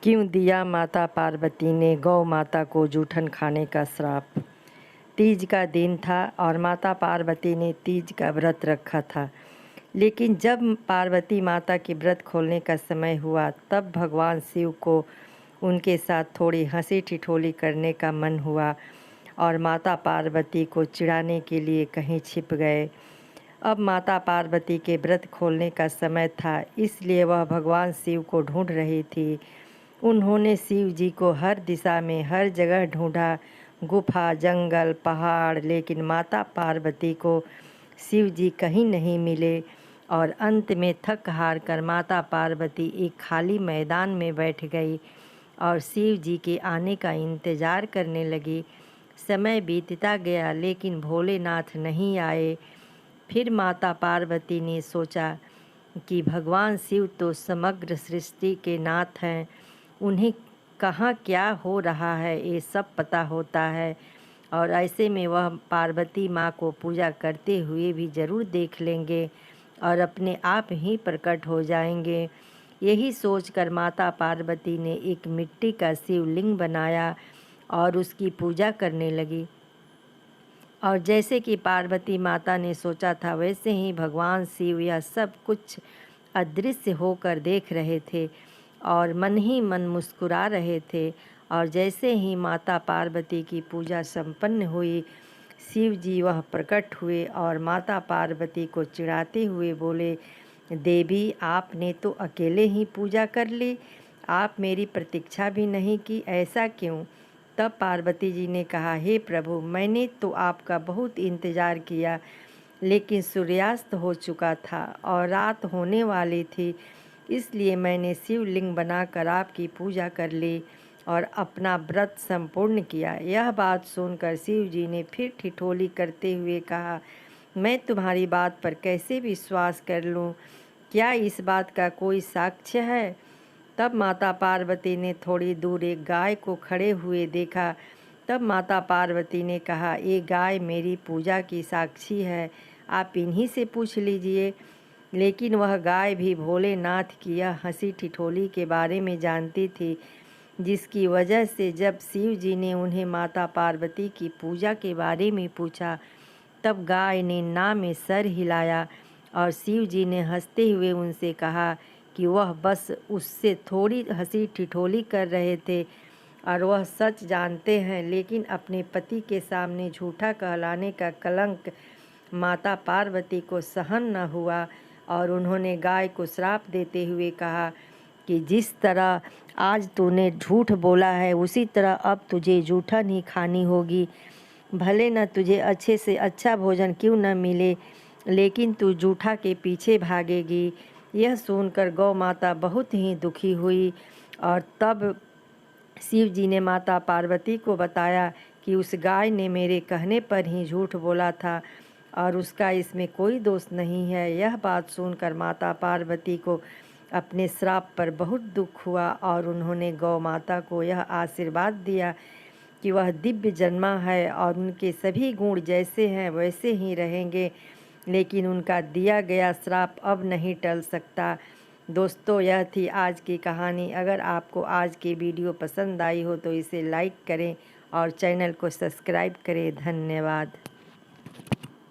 क्यों दिया माता पार्वती ने गौ माता को जूठन खाने का श्राप। तीज का दिन था और माता पार्वती ने तीज का व्रत रखा था। लेकिन जब पार्वती माता के व्रत खोलने का समय हुआ तब भगवान शिव को उनके साथ थोड़ी हंसी ठिठोली करने का मन हुआ और माता पार्वती को चिढ़ाने के लिए कहीं छिप गए। अब माता पार्वती के व्रत खोलने का समय था, इसलिए वह भगवान शिव को ढूंढ रही थी। उन्होंने शिव जी को हर दिशा में हर जगह ढूंढा, गुफा, जंगल, पहाड़, लेकिन माता पार्वती को शिव जी कहीं नहीं मिले और अंत में थक हार कर माता पार्वती एक खाली मैदान में बैठ गई और शिव जी के आने का इंतज़ार करने लगी। समय बीतता गया लेकिन भोलेनाथ नहीं आए। फिर माता पार्वती ने सोचा कि भगवान शिव तो समग्र सृष्टि के नाथ हैं, उन्हें कहाँ क्या हो रहा है ये सब पता होता है और ऐसे में वह पार्वती माँ को पूजा करते हुए भी ज़रूर देख लेंगे और अपने आप ही प्रकट हो जाएंगे। यही सोचकर माता पार्वती ने एक मिट्टी का शिवलिंग बनाया और उसकी पूजा करने लगी। और जैसे कि पार्वती माता ने सोचा था वैसे ही भगवान शिव यह सब कुछ अदृश्य होकर देख रहे थे और मन ही मन मुस्कुरा रहे थे। और जैसे ही माता पार्वती की पूजा संपन्न हुई, शिव जी वह प्रकट हुए और माता पार्वती को चिढ़ाते हुए बोले, देवी आपने तो अकेले ही पूजा कर ली, आप मेरी प्रतीक्षा भी नहीं की, ऐसा क्यों। तब पार्वती जी ने कहा, हे प्रभु, मैंने तो आपका बहुत इंतज़ार किया लेकिन सूर्यास्त हो चुका था और रात होने वाली थी, इसलिए मैंने शिवलिंग बनाकर आपकी पूजा कर ली और अपना व्रत संपूर्ण किया। यह बात सुनकर शिव जी ने फिर ठिठोली करते हुए कहा, मैं तुम्हारी बात पर कैसे विश्वास कर लूं? क्या इस बात का कोई साक्ष्य है? तब माता पार्वती ने थोड़ी दूर एक गाय को खड़े हुए देखा। तब माता पार्वती ने कहा, ये गाय मेरी पूजा की साक्षी है, आप इन्हीं से पूछ लीजिए। लेकिन वह गाय भी भोलेनाथ की यह हंसी ठिठोली के बारे में जानती थी, जिसकी वजह से जब शिव जी ने उन्हें माता पार्वती की पूजा के बारे में पूछा तब गाय ने ना में सर हिलाया और शिव जी ने हंसते हुए उनसे कहा कि वह बस उससे थोड़ी हंसी ठिठोली कर रहे थे और वह सच जानते हैं, लेकिन अपने पति के सामने झूठा कहलाने का कलंक माता पार्वती को सहन न हुआ और उन्होंने गाय को श्राप देते हुए कहा कि जिस तरह आज तूने झूठ बोला है उसी तरह अब तुझे जूठन ही खानी होगी। भले न तुझे अच्छे से अच्छा भोजन क्यों न मिले, लेकिन तू जूठा के पीछे भागेगी। यह सुनकर गौ माता बहुत ही दुखी हुई और तब शिव जी ने माता पार्वती को बताया कि उस गाय ने मेरे कहने पर ही झूठ बोला था और उसका इसमें कोई दोष नहीं है। यह बात सुनकर माता पार्वती को अपने श्राप पर बहुत दुख हुआ और उन्होंने गौ माता को यह आशीर्वाद दिया कि वह दिव्य जन्मा है और उनके सभी गुण जैसे हैं वैसे ही रहेंगे, लेकिन उनका दिया गया श्राप अब नहीं टल सकता। दोस्तों, यह थी आज की कहानी। अगर आपको आज की वीडियो पसंद आई हो तो इसे लाइक करें और चैनल को सब्सक्राइब करें। धन्यवाद।